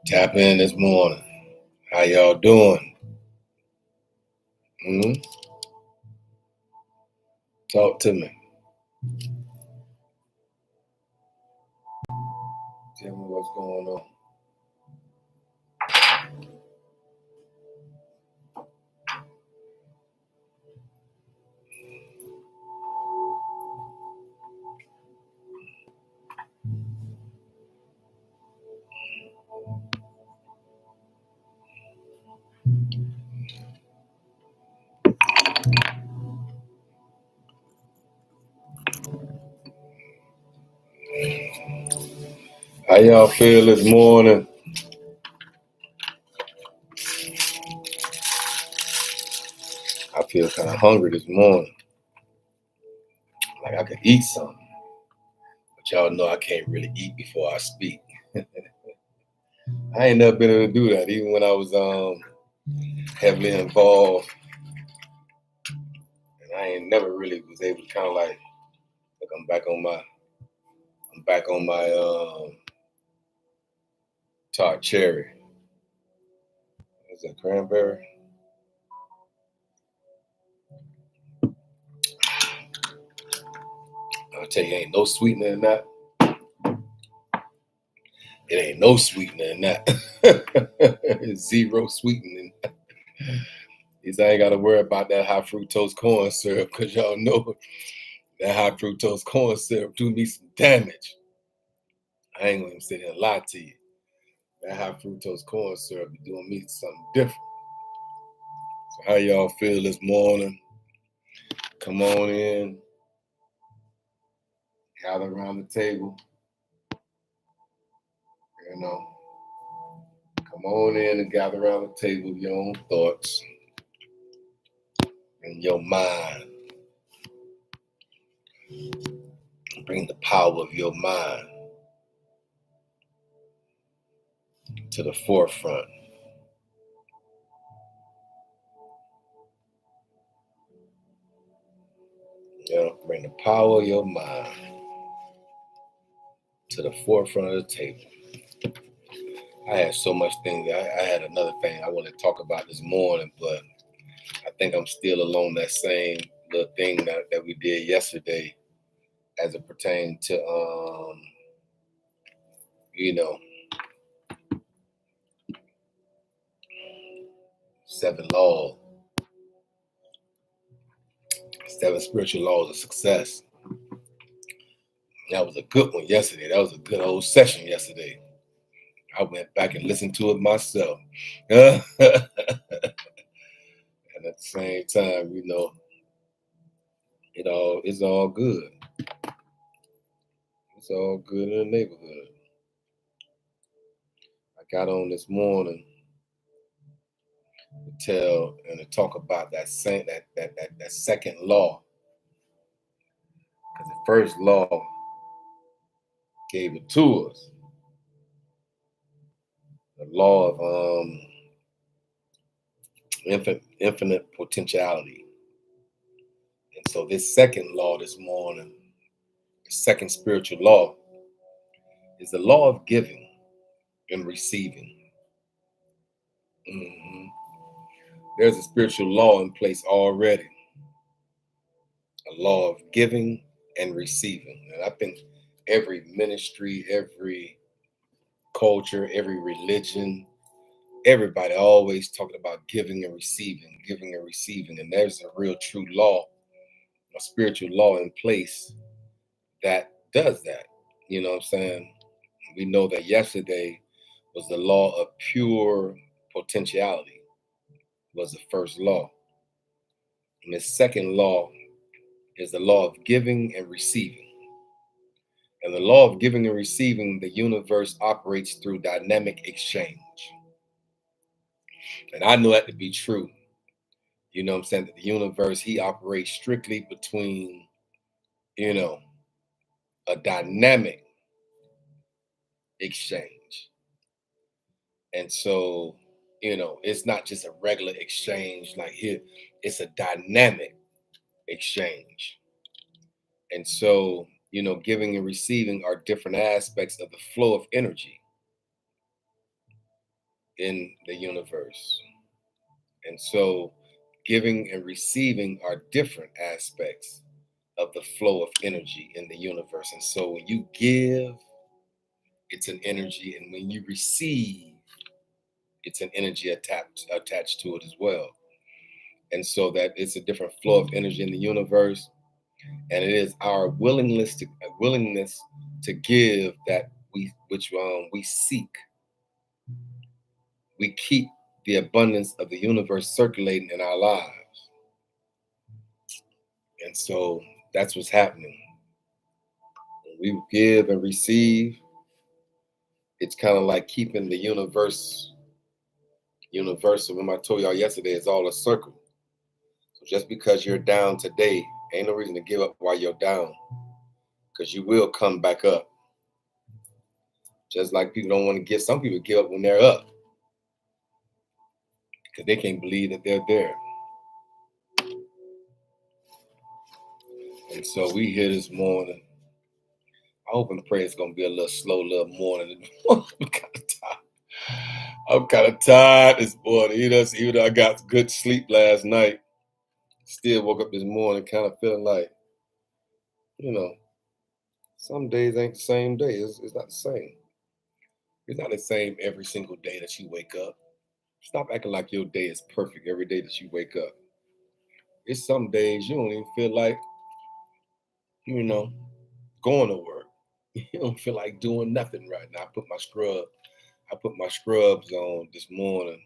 Tap in this morning. How y'all doing? Talk to me. Tell me what's going on. How y'all feel this morning? I feel kind of hungry this morning. Like I could eat something. But y'all know I can't really eat before I speak. I ain't never been able to do that, even when I was heavily involved. And I ain't never really was able to kind of like I'm back on my tart cherry. Is that cranberry? I'll tell you, ain't no sweetener in that. It ain't no sweetener in that. Zero sweetening. At least I ain't got to worry about that high fructose corn syrup, because y'all know that high fructose corn syrup do me some damage. I ain't going to sit here and lie to you. That high fructose corn syrup be doing me something different. So how y'all feel this morning? Come on in. Gather around the table. You know, come on in and gather around the table with your own thoughts and your mind. Bring the power of your mind to the forefront. Bring the power of your mind to the forefront of the table. I had so much things. I had another thing I want to talk about this morning, but I think I'm still along that same little thing that we did yesterday as it pertained to, 7 laws, 7 spiritual laws of success. That was a good one yesterday. That was a good old session yesterday. I went back and listened to it myself. And at the same time, it's all good. It's all good in the neighborhood. I got on this morning to tell and to talk about that second law. Because the first law gave it to us. The law of infinite potentiality. And so this second law this morning, the second spiritual law, is the law of giving and receiving. There's a spiritual law in place already. A law of giving and receiving. And I think every ministry, every culture, every religion, everybody always talking about giving and receiving. And there's a real true law, a spiritual law in place that does that. You know what I'm saying? We know that yesterday was the law of pure potentiality, was the first law. And the second law is the law of giving and receiving. And the law of giving and receiving, the universe operates through dynamic exchange. And I know that to be true. You know what I'm saying? That the universe, he operates strictly between, a dynamic exchange. And so, it's not just a regular exchange like here, it's a dynamic exchange. And so, giving and receiving are different aspects of the flow of energy. in the universe. And so giving and receiving are different aspects of the flow of energy in the universe. And so when you give, it's an energy, and when you receive, it's an energy attached to it as well. And so that it's a different flow of energy in the universe, and it is our willingness to give that we seek. We keep the abundance of the universe circulating in our lives, and so that's what's happening. When we give and receive, it's kind of like keeping the universal. Remember I told y'all yesterday, it's all a circle. So just because you're down today, ain't no reason to give up while you're down, because you will come back up. Just like people don't want to give, some people give up when they're up because they can't believe that they're there. And so we here this morning. I hope and pray it's gonna be a little slow, little morning. I'm kind of tired this morning. Even though I got good sleep last night, still woke up this morning kind of feeling like, some days ain't the same day. It's not the same. It's not the same every single day that you wake up. Stop acting like your day is perfect every day that you wake up. It's some days you don't even feel like, going to work. You don't feel like doing nothing right now. I put my scrubs on this morning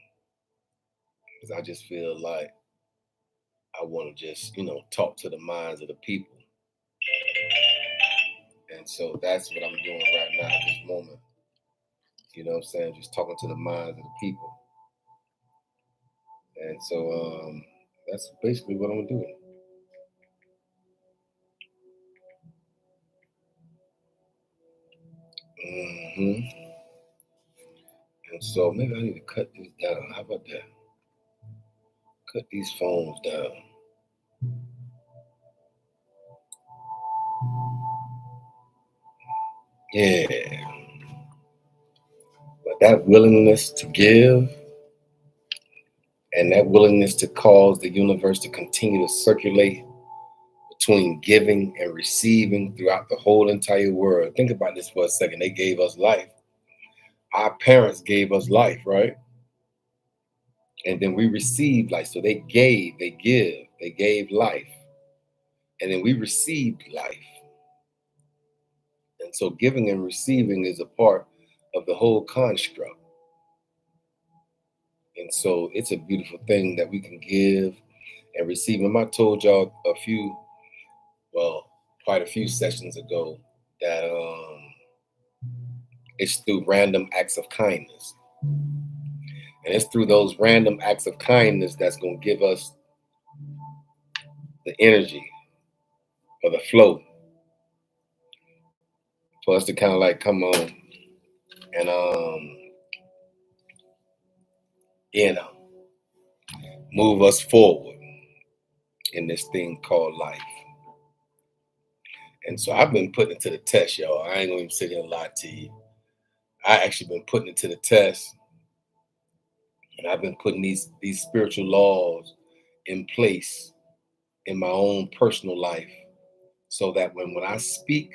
because I just feel like I want to just, talk to the minds of the people. And so that's what I'm doing right now at this moment. You know what I'm saying? Just talking to the minds of the people. And so that's basically what I'm doing. And so maybe I need to cut this down. How about that? Cut these phones down. Yeah. But that willingness to give and that willingness to cause the universe to continue to circulate between giving and receiving throughout the whole entire world. Think about this for a second. They gave us life. Our parents gave us life, right? And then we received life. So they gave life. And then we received life. And so giving and receiving is a part of the whole construct. And so it's a beautiful thing that we can give and receive. And I told y'all quite a few sessions ago that it's through random acts of kindness. And it's through those random acts of kindness that's going to give us the energy or the flow for us to kind of like come on and move us forward in this thing called life. And so I've been putting it to the test, y'all. I ain't gonna even sit here and lie to you. I actually been putting it to the test, and I've been putting these spiritual laws in place in my own personal life, so that when I speak,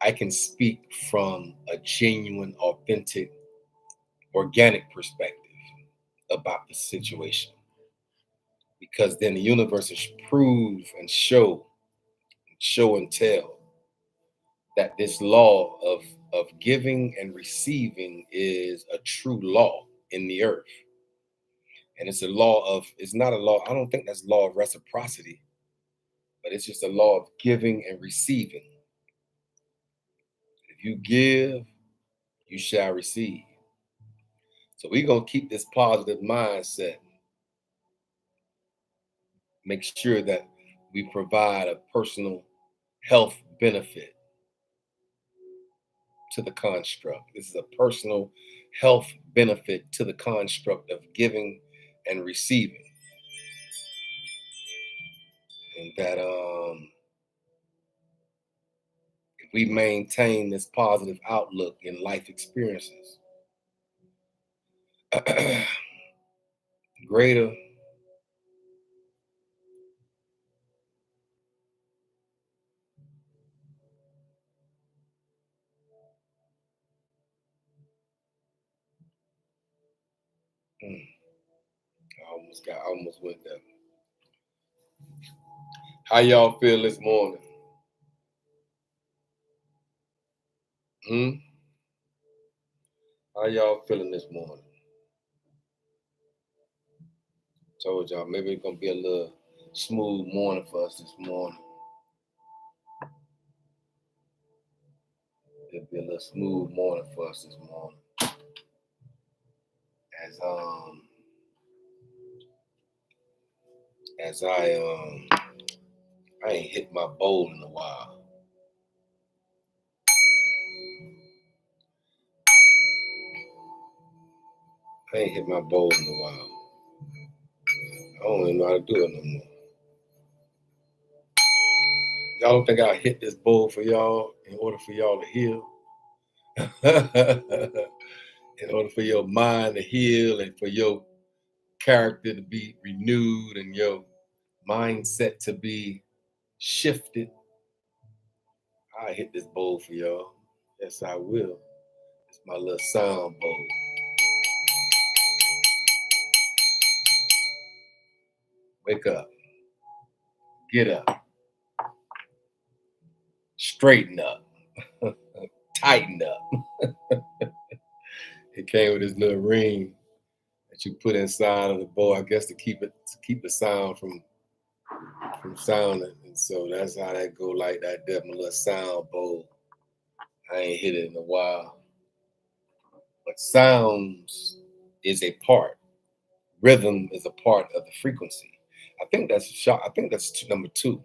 I can speak from a genuine, authentic, organic perspective about the situation. Because then the universe will prove and show and tell that this law of giving and receiving is a true law in the earth. And it's not a law, I don't think that's law of reciprocity, but it's just a law of giving and receiving. If you give, you shall receive. So we're going to keep this positive mindset. Make sure that we provide a personal health benefit to the construct. This is a personal health benefit to the construct of giving and receiving. And that if we maintain this positive outlook in life experiences, greater I almost went there. How y'all feel this morning? Hmm? How y'all feeling this morning? Told y'all maybe it's gonna be a little smooth morning for us this morning. It'll be a little smooth morning for us this morning. As I ain't hit my bowl in a while. I ain't hit my bowl in a while. I don't even know how to do it no more. Y'all don't think I hit this bowl for y'all in order for y'all to heal? In order for your mind to heal and for your character to be renewed and your mindset to be shifted, I hit this bowl for y'all. Yes, I will. It's my little sound bowl. Wake up. Get up. Straighten up. Tighten up. It came with this little ring that you put inside of the bowl, I guess to keep the sound from sounding. And so that's how that go like that there, my little sound bowl. I ain't hit it in a while. But sounds is a part. Rhythm is a part of the frequency. I think that's number 2.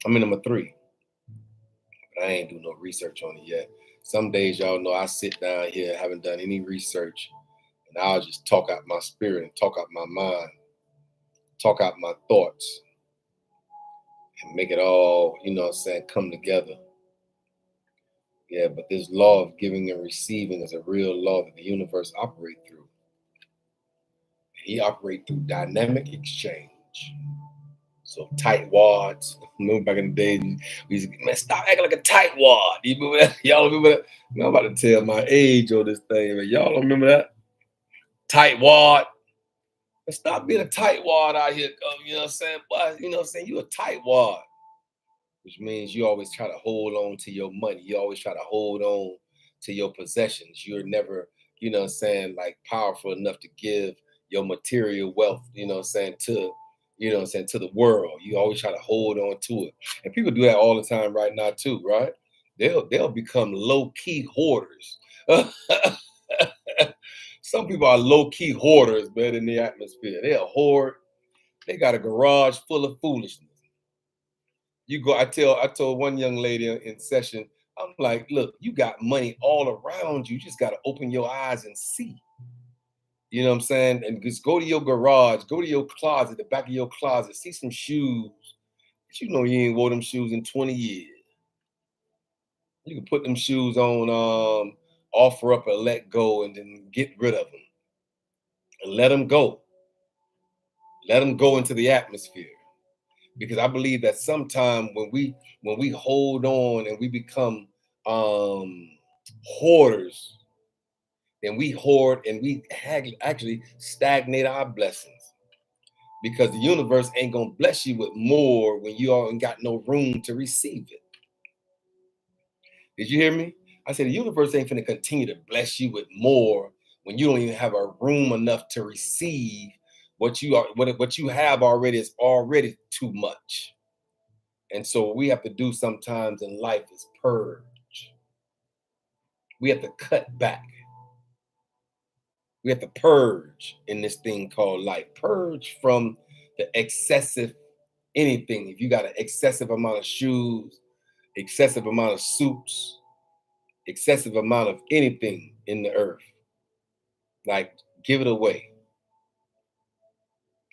Number 3. But I ain't do no research on it yet. Some days, y'all know, I sit down here, haven't done any research, and I'll just talk out my spirit and talk out my mind, talk out my thoughts, and make it all, come together. Yeah, but this law of giving and receiving is a real law that the universe operates through. He operates through dynamic exchange. So tight wads. Remember back in the day, we used to, man, stop acting like a tight wad. You remember that? Y'all remember that? I'm about to tell my age on this thing, but y'all don't remember that? Tight wad. Stop being a tight wad out here. You know what I'm saying? But you know what I'm saying? You a tight wad, which means you always try to hold on to your money. You always try to hold on to your possessions. You're never, like powerful enough to give your material wealth, to the world. You always try to hold on to it. And people do that all the time right now too, right? They'll become low-key hoarders. Some people are low-key hoarders, man, in the atmosphere. They'll hoard. They got a garage full of foolishness. I told one young lady in session, I'm like, look, you got money all around you. You just got to open your eyes and see. You know what I'm saying? And just go to your garage, go to your closet, the back of your closet, see some shoes. But you know you ain't wore them shoes in 20 years. You can put them shoes on, offer up and let go, and then get rid of them. And let them go. Let them go into the atmosphere. Because I believe that sometime when we hold on and we become hoarders, then we hoard and we actually stagnate our blessings. Because the universe ain't gonna bless you with more when you ain't got no room to receive it. Did you hear me? I said the universe ain't gonna continue to bless you with more when you don't even have a room enough to receive what you have already is already too much. And so what we have to do sometimes in life is purge. We have to cut back. We have to purge in this thing called life. Purge from the excessive anything. If you got an excessive amount of shoes, excessive amount of suits, excessive amount of anything in the earth, like give it away.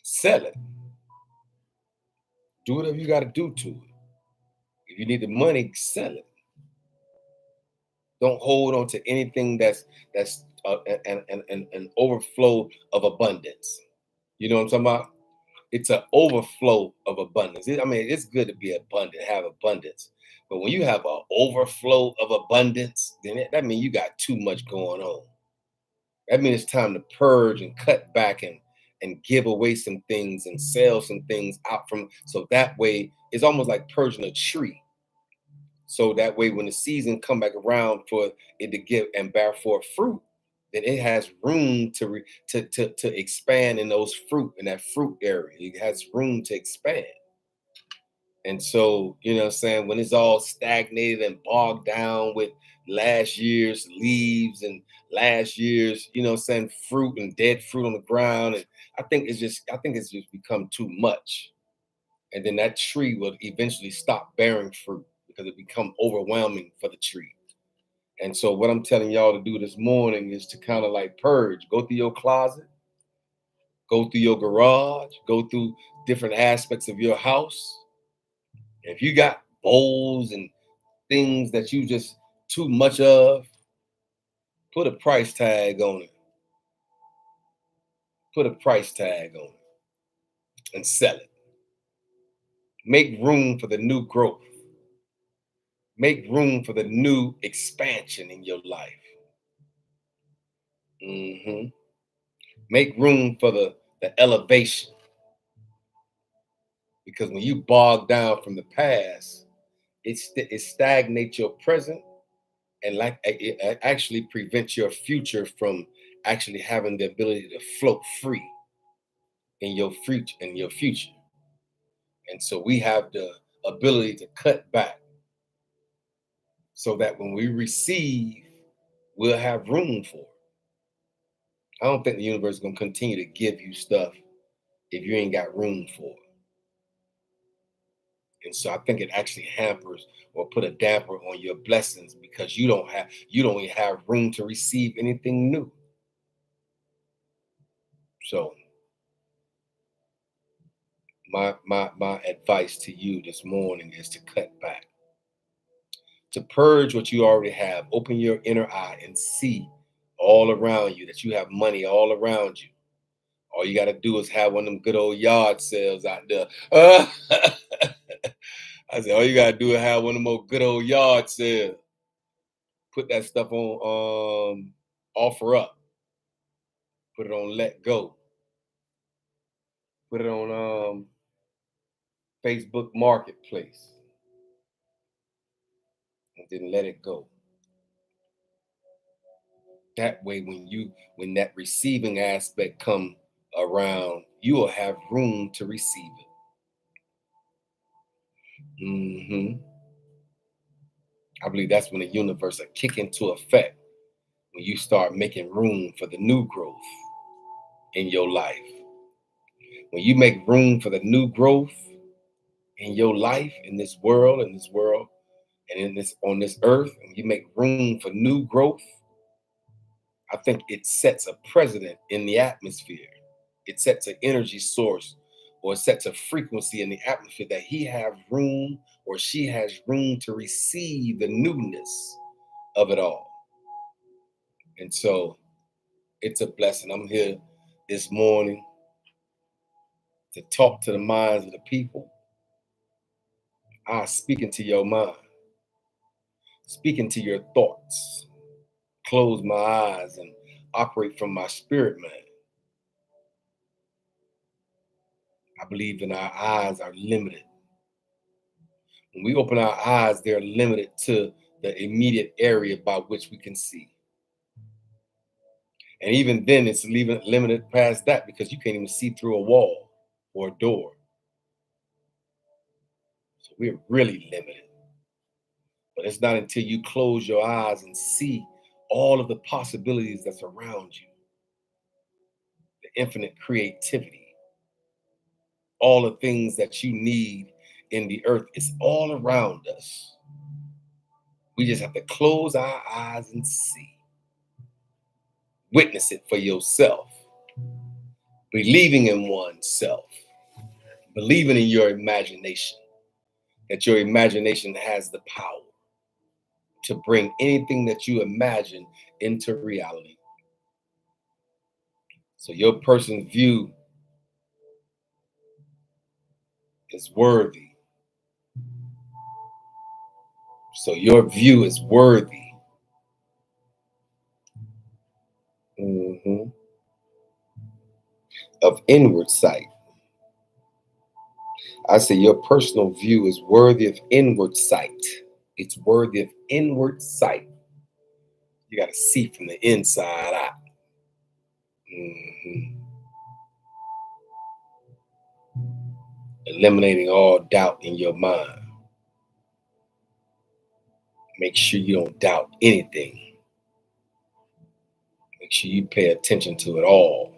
Sell it. Do whatever you got to do to it. If you need the money, sell it. Don't hold on to anything that's an overflow of abundance. You know what I'm talking about? It's an overflow of abundance. I mean, it's good to be abundant, have abundance. But when you have an overflow of abundance, then that means you got too much going on. That means it's time to purge and cut back and give away some things and sell some things out from, so that way it's almost like purging a tree. So that way when the season come back around for it to give and bear forth fruit, then it has room to expand in those fruit, in that fruit area. It has room to expand. And so, you know what I'm saying, when it's all stagnated and bogged down with last year's leaves and last year's, you know what I'm saying, fruit and dead fruit on the ground. And I think it's just become too much. And then that tree will eventually stop bearing fruit because it become overwhelming for the tree. And so what I'm telling y'all to do this morning is to kind of like purge, go through your closet, go through your garage, go through different aspects of your house. If you got bowls and things that you just too much of, put a price tag on it. Put a price tag on it and sell it. Make room for the new growth. Make room for the new expansion in your life. hmm Make room for the elevation. Because when you bog down from the past, it stagnates your present, and like it actually prevents your future from actually having the ability to float free in your future. And so we have the ability to cut back so that when we receive, we'll have room for it. I don't think the universe is going to continue to give you stuff if you ain't got room for it. And so I think it actually hampers or put a damper on your blessings because you don't even have room to receive anything new. So my advice to you this morning is to cut back, to purge what you already have. Open your inner eye and see all around you that you have money all around you. All you got to do is have one of them good old yard sales out there. I said, all you got to do is have one of them old good old yard sales. Put that stuff on offer up. Put it on let go. Put it on Facebook Marketplace. And then let it go. That way when that receiving aspect come around, you will have room to receive it. I believe that's when the universe will kick into effect, when you start making room for the new growth in your life. When you make room for the new growth in your life, in this world, and on this earth, and you make room for new growth, I think it sets a precedent in the atmosphere. It sets an energy source, or it sets a frequency in the atmosphere that he have room or she has room to receive the newness of it all. And so it's a blessing. I'm here this morning to talk to the minds of the people. I speak into your mind, speak into your thoughts, close my eyes and operate from my spirit man. I believe in our eyes are limited. When we open our eyes, they're limited to the immediate area by which we can see. And even then, it's limited past that because you can't even see through a wall or a door. So we're really limited. But it's not until you close your eyes and see all of the possibilities that's around you, the infinite creativity, all the things that you need in the earth, it's all around us. We just have to close our eyes and see. Witness it for yourself. Believing in oneself. Believing in your imagination. That your imagination has the power to bring anything that you imagine into reality. So your person's view is worthy. So your view is worthy. Of inward sight. I say your personal view is worthy of inward sight. It's worthy of inward sight. You got to see from the inside out. Eliminating all doubt in your mind. Make sure you don't doubt anything. Make sure you pay attention to it all.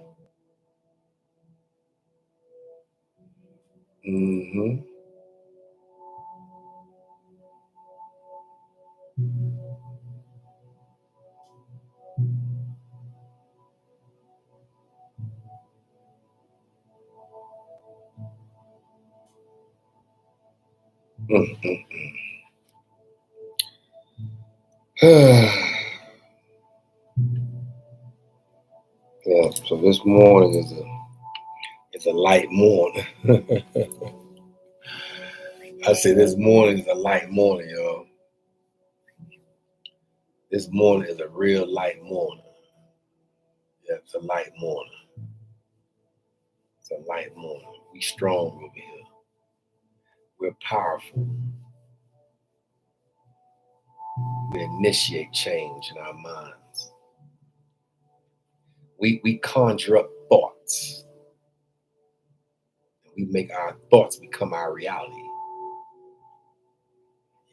Yeah, so this morning is a light morning. I say this morning is a light morning, y'all. This morning is a real light morning. Yeah, it's a light morning. It's a light morning. We strong over here. We're powerful. We initiate change in our minds. We conjure up thoughts. We make our thoughts become our reality.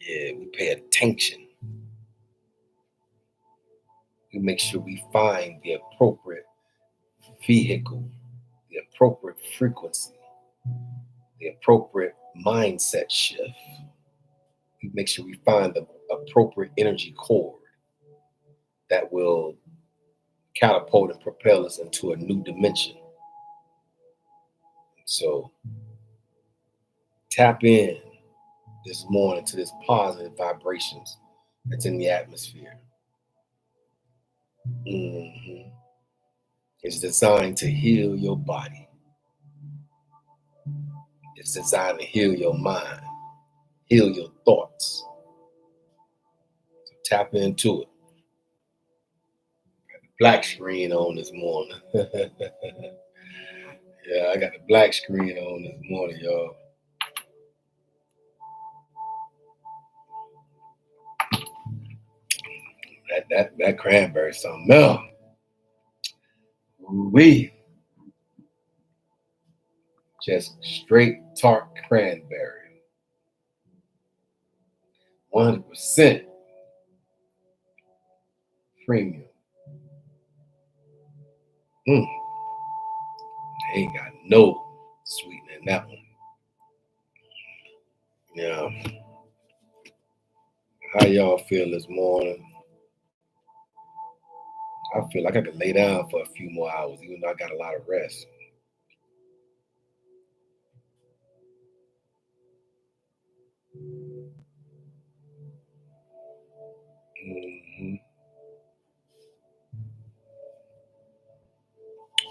Yeah, we pay attention. We make sure we find the appropriate vehicle, the appropriate frequency, the appropriate mindset shift. We make sure we find the appropriate energy cord that will catapult and propel us into a new dimension. So tap in this morning to this positive vibrations that's in the atmosphere. It's designed to heal your body. It's designed to heal your mind, heal your thoughts. So tap into it. Got the black screen on this morning. Yeah, I got the black screen on this morning, y'all. That cranberry something else. Ooh-wee. Just straight tart cranberry. 100% premium. Ain't got no sweetening in that one. Yeah. How y'all feel this morning? I feel like I could lay down for a few more hours, even though I got a lot of rest.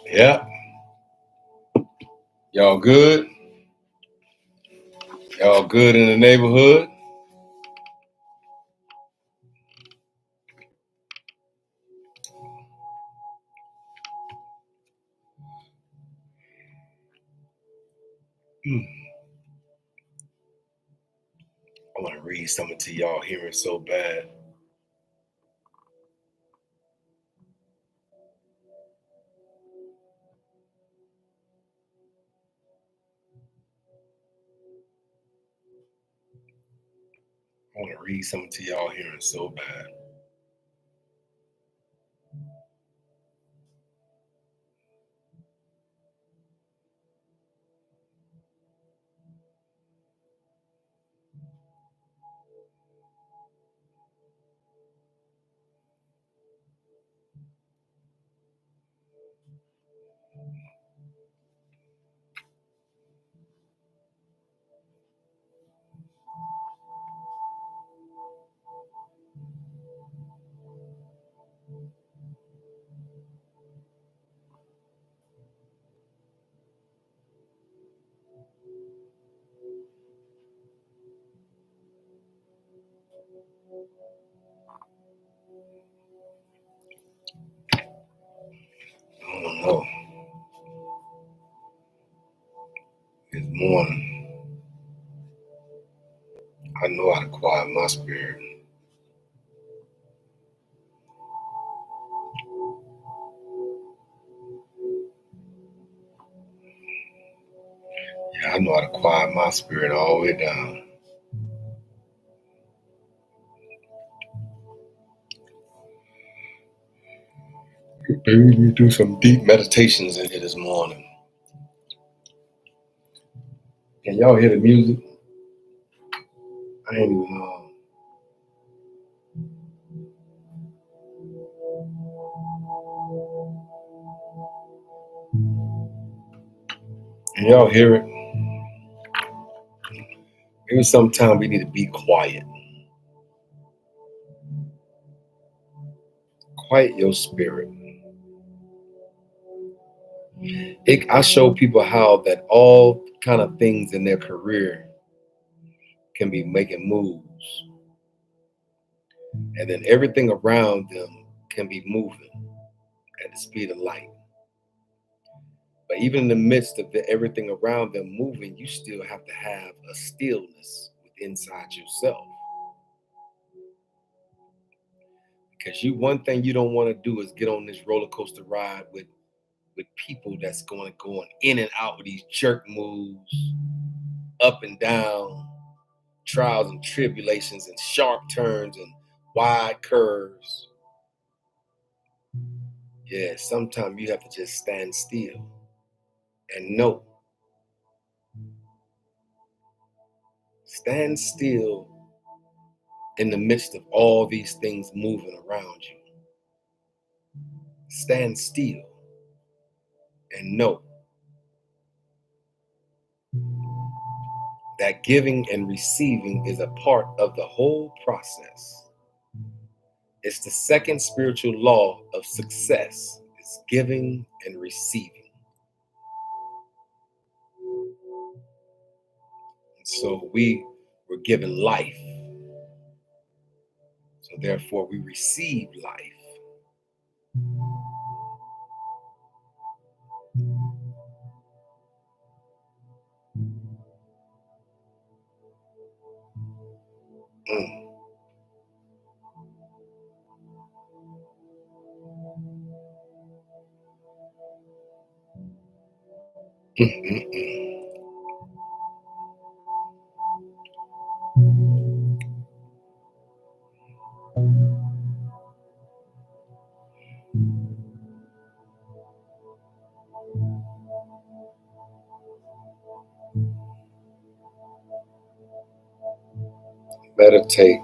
Yeah. Y'all good? Y'all good in the neighborhood? I want to read something to y'all hearing so bad. I want to read something to y'all hearing so bad. know. This morning, I know how to quiet my spirit. Yeah, I know how to quiet my spirit all the way down. Maybe we do some deep meditations in here this morning. Can y'all hear the music? I ain't even know. Can y'all hear it? Maybe sometime we need to be quiet. Quiet your spirit. I show people how that all kind of things in their career can be making moves. And then everything around them can be moving at the speed of light. But even in the midst of everything around them moving, you still have to have a stillness inside yourself. Because one thing you don't want to do is get on this roller coaster ride with people that's going in and out with these jerk moves, up and down, trials and tribulations and sharp turns and wide curves. Yeah, sometimes you have to just stand still and know. Stand still in the midst of all these things moving around you. Stand still and know that giving and receiving is a part of the whole process. It's the second spiritual law of success. It's giving and receiving. And so we were given life. So therefore we receive life. Meditate.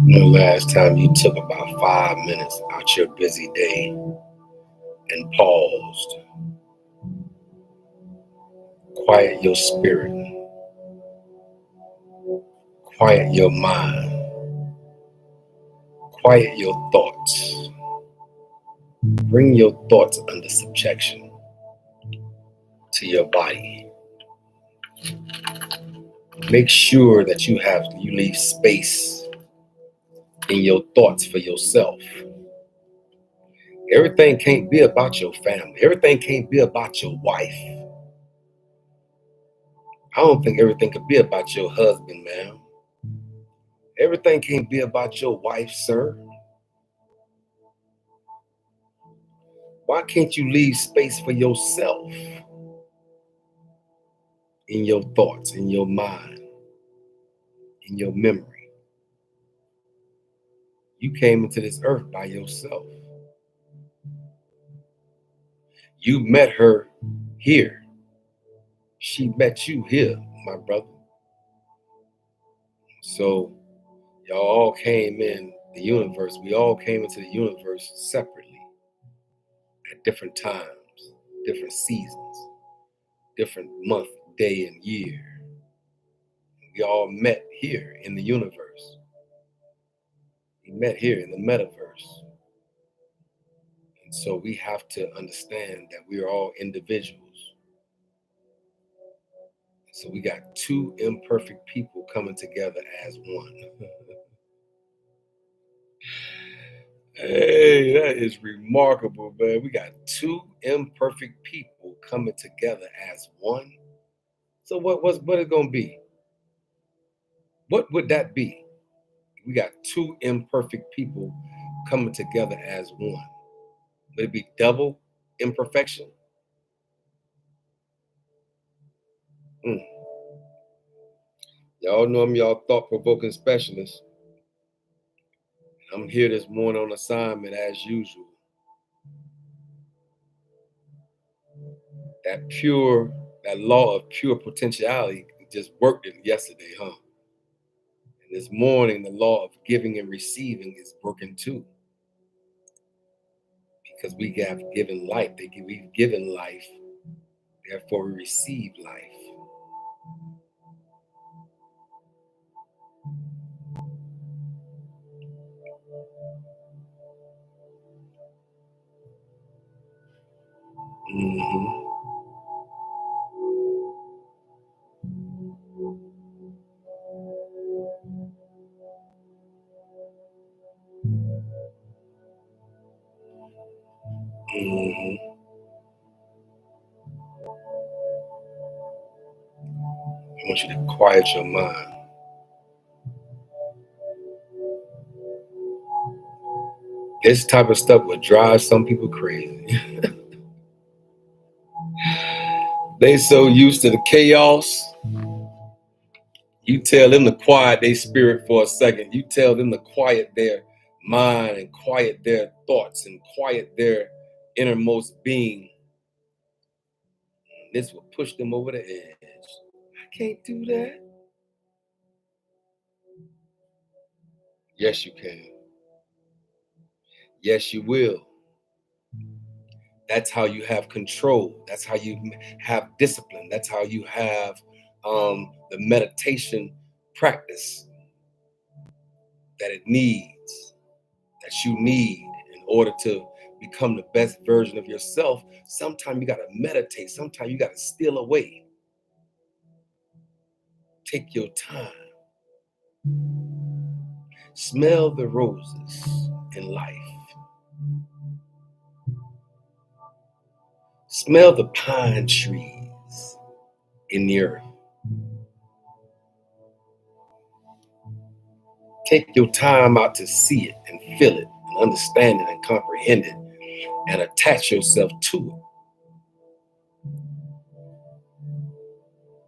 The last time you took about 5 minutes out your busy day and paused, quiet your spirit, quiet your mind, quiet your thoughts, bring your thoughts under subjection to your body. Make sure that you leave space in your thoughts for yourself. Everything can't be about your family. Everything can't be about your wife. I don't think everything could be about your husband, ma'am. Everything can't be about your wife, sir. Why can't you leave space for yourself in your thoughts, in your mind, in your memory? You came into this earth by yourself. You met her here. She met you here, my brother. So y'all all came in the universe. We all came into the universe separately at different times, different seasons, different month, day, and year. We all met here in the universe. We met here in the metaverse. And so we have to understand that we are all individuals. So we got two imperfect people coming together as one. Hey, that is remarkable, man. We got two imperfect people coming together as one. So what is it gonna be? What would that be? We got two imperfect people coming together as one. Would it be double imperfection? Y'all know I'm y'all thought-provoking specialist. I'm here this morning on assignment as usual. That law of pure potentiality just worked it yesterday, huh? And this morning, the law of giving and receiving is working too. Because we have given life. We've given life, therefore we receive life. Mm-hmm. Mm-hmm. I want you to quiet your mind. This type of stuff would drive some people crazy. They so used to the chaos. You tell them to quiet their spirit for a second. You tell them to quiet their mind and quiet their thoughts and quiet their innermost being. This will push them over the edge. I can't do that. Yes, you can. Yes, you will. That's how you have control. That's how you have discipline. That's how you have the meditation practice that you need in order to become the best version of yourself. Sometimes you got to meditate. Sometimes you got to steal away. Take your time. Smell the roses in life. Smell the pine trees in the earth. Take your time out to see it and feel it and understand it and comprehend it and attach yourself to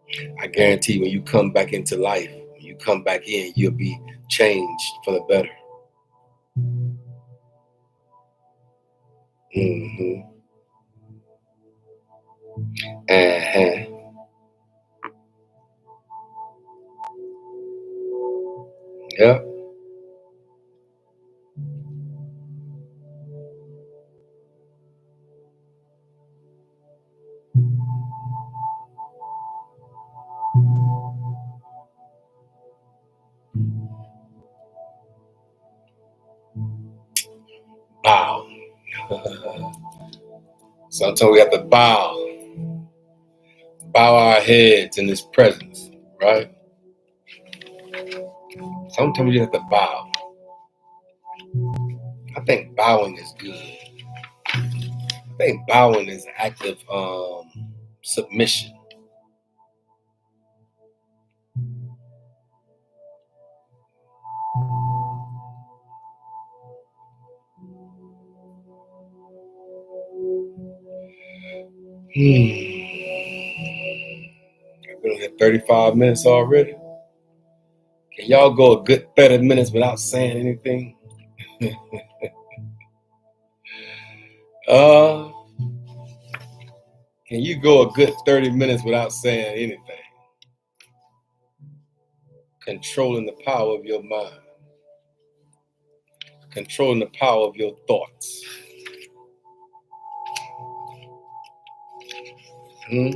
it. I guarantee when you come back into life, when you come back in, you'll be changed for the better. Mm-hmm. Uh-huh. Yeah. Bow. Sometimes we have to bow our heads in His presence, right? Sometimes you have to bow. I think bowing is good. I think bowing is active submission. I've been here 35 minutes already. Can y'all go a good 30 minutes without saying anything? uh, can you go a good 30 minutes without saying anything? Controlling the power of your mind. Controlling the power of your thoughts. You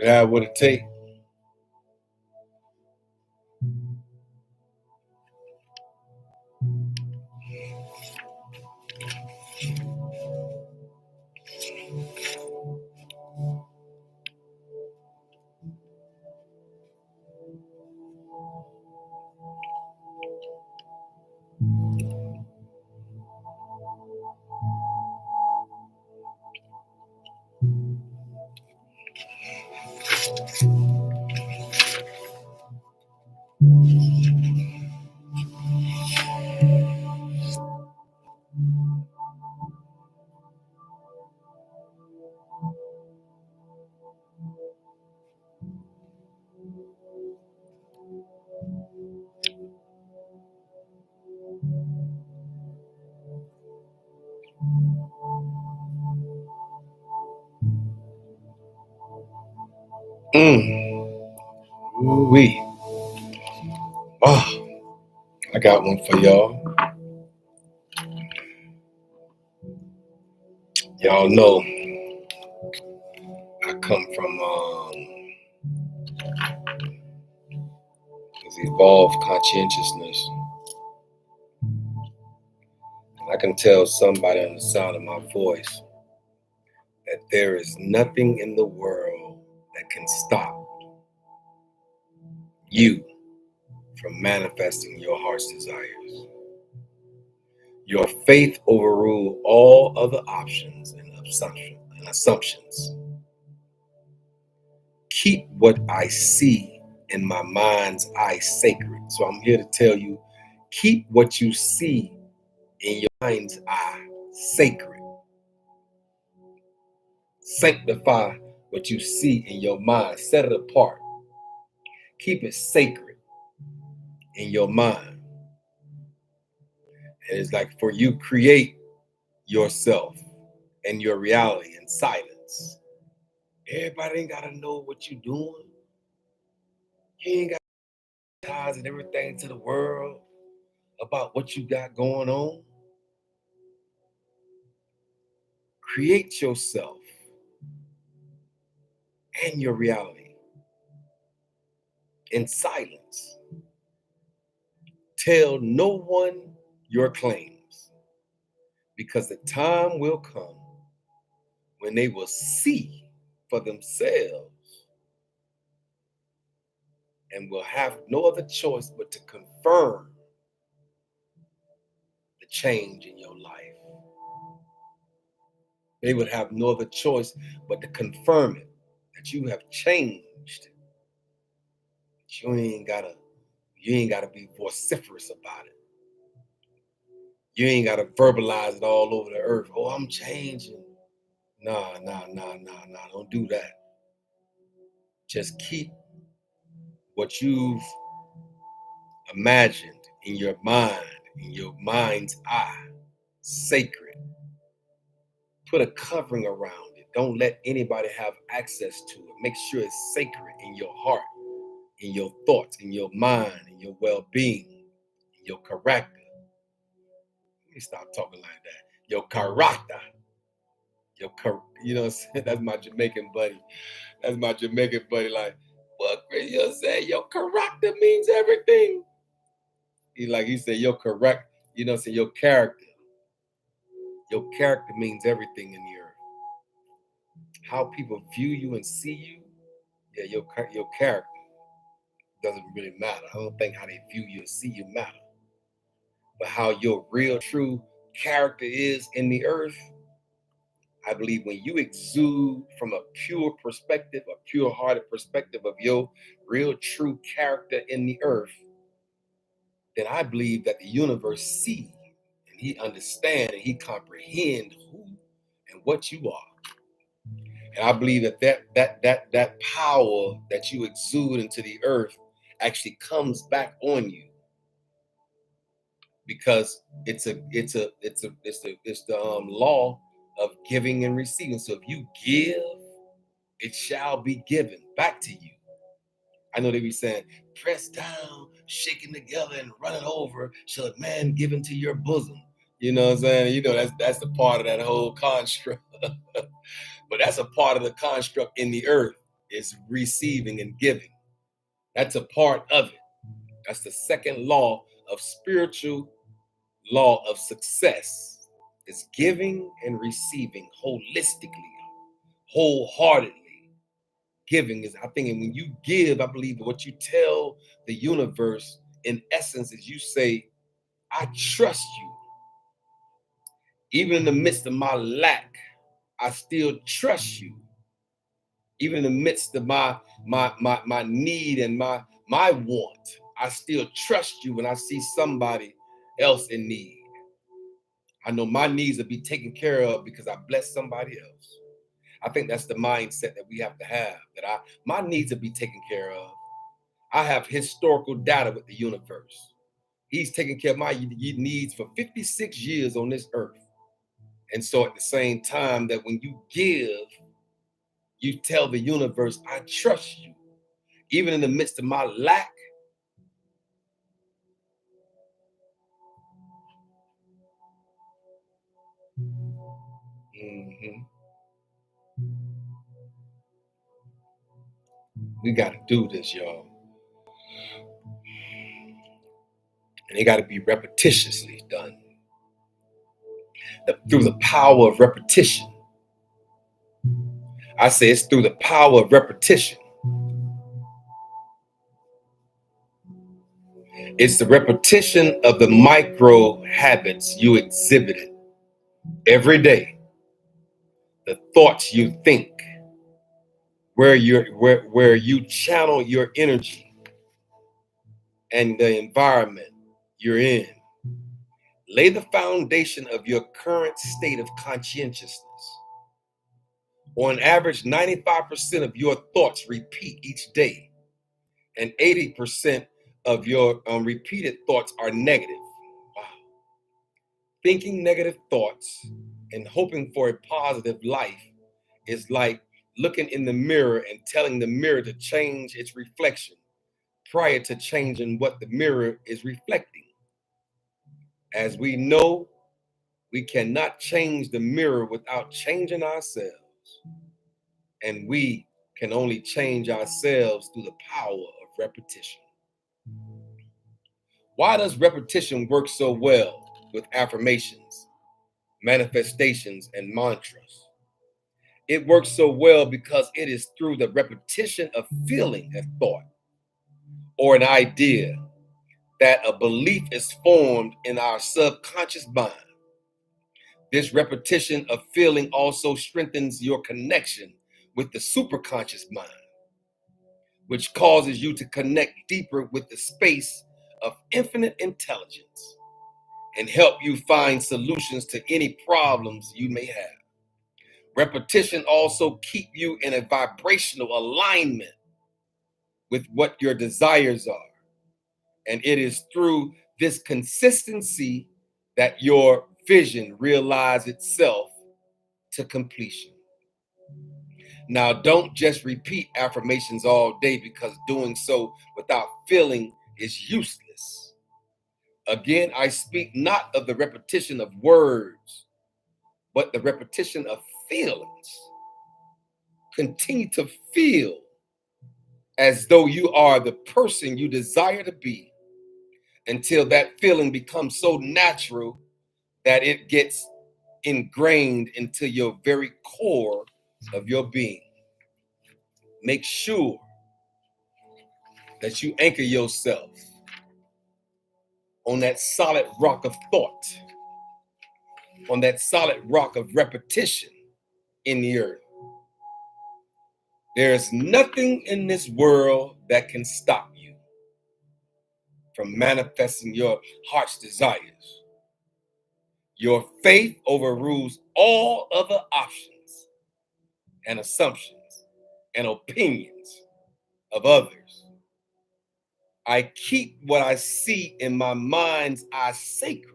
have what it takes. Ooh-wee. Oh, I got one for y'all. Y'all know I come from this evolved conscientiousness. And I can tell somebody on the sound of my voice that there is nothing in the world that can stop you from manifesting your heart's desires. Your faith overrule all other options and assumptions. Keep what I see in my mind's eye sacred. So I'm here to tell you, keep what you see in your mind's eye sacred. Sanctify what you see in your mind. Set it apart. Keep it sacred in your mind. And it's like for you, create yourself and your reality in silence. Everybody ain't got to know what you're doing. You ain't got ties and everything to the world about what you got going on. Create yourself and your reality in silence. Tell no one your claims, because the time will come when they will see for themselves and will have no other choice but to confirm the change in your life. They would have no other choice but to confirm it, that you have changed. You ain't gotta be vociferous about it. You ain't gotta verbalize it all over the earth. Oh, I'm changing. Nah. Don't do that. Just keep what you've imagined in your mind, in your mind's eye, sacred. Put a covering around it. Don't let anybody have access to it. Make sure it's sacred in your heart, in your thoughts, in your mind, in your well-being, in your character. Let me stop talking like that. Your character. You know what I'm saying? That's my Jamaican buddy. Like, what you say? Your character means everything. He said, your correct, you know what I'm saying? Your character. Your character means everything in the earth. How people view you and see you, yeah, your character. doesn't really matter. I don't think how they view you or see you matter. But how your real, true character is in the earth, I believe when you exude from a pure perspective, a pure hearted perspective of your real, true character in the earth, then I believe that the universe see and he understand and he comprehend who and what you are. And I believe that power that you exude into the earth actually comes back on you because it's the law of giving and receiving. So if you give, it shall be given back to you. I know they be saying, press down, shaking together, and running over, shall a man give into your bosom. You know what I'm saying? You know, that's the part of that whole construct. But that's a part of the construct in the earth is receiving and giving. That's a part of it. That's the second law of spiritual law of success. Is giving and receiving holistically, wholeheartedly. Giving is, I think, and when you give, I believe what you tell the universe, in essence, is you say, I trust you. Even in the midst of my lack, I still trust you. Even in the midst of my need and my want, I still trust you when I see somebody else in need. I know my needs will be taken care of because I bless somebody else. I think that's the mindset that we have to have, that my needs will be taken care of. I have historical data with the universe. He's taking care of my needs for 56 years on this earth. And so at the same time that when you give, you tell the universe, I trust you. Even in the midst of my lack, we got to do this, y'all. And it got to be repetitiously done. Through the power of repetition. I say it's through the power of repetition. It's the repetition of the micro habits you exhibited every day. The thoughts you think, where you channel your energy and the environment you're in. Lay the foundation of your current state of conscientiousness. On average, 95% of your thoughts repeat each day, and 80% of your repeated thoughts are negative. Wow. Thinking negative thoughts and hoping for a positive life is like looking in the mirror and telling the mirror to change its reflection prior to changing what the mirror is reflecting. As we know, we cannot change the mirror without changing ourselves. And we can only change ourselves through the power of repetition. Why does repetition work so well with affirmations, manifestations, and mantras? It works so well because it is through the repetition of feeling a thought or an idea that a belief is formed in our subconscious mind. This repetition of feeling also strengthens your connection with the superconscious mind, which causes you to connect deeper with the space of infinite intelligence and help you find solutions to any problems you may have. Repetition also keeps you in a vibrational alignment with what your desires are. And it is through this consistency that your vision realizes itself to completion. Now, don't just repeat affirmations all day because doing so without feeling is useless. Again, I speak not of the repetition of words, but the repetition of feelings. Continue to feel as though you are the person you desire to be until that feeling becomes so natural that it gets ingrained into your very core of your being. Make sure that you anchor yourself on that solid rock of thought, on that solid rock of repetition in the earth. There's nothing in this world that can stop you from manifesting your heart's desires. Your faith overrules all other options and assumptions and opinions of others. I keep what I see in my mind's eye sacred.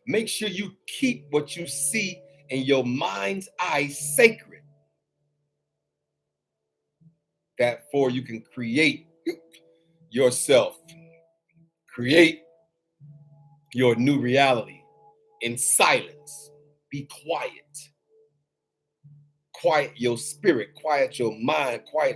Make sure you keep what you see in your mind's eye sacred. That for you can create yourself, create your new reality in silence. Be quiet. Quiet your spirit, quiet your mind, quiet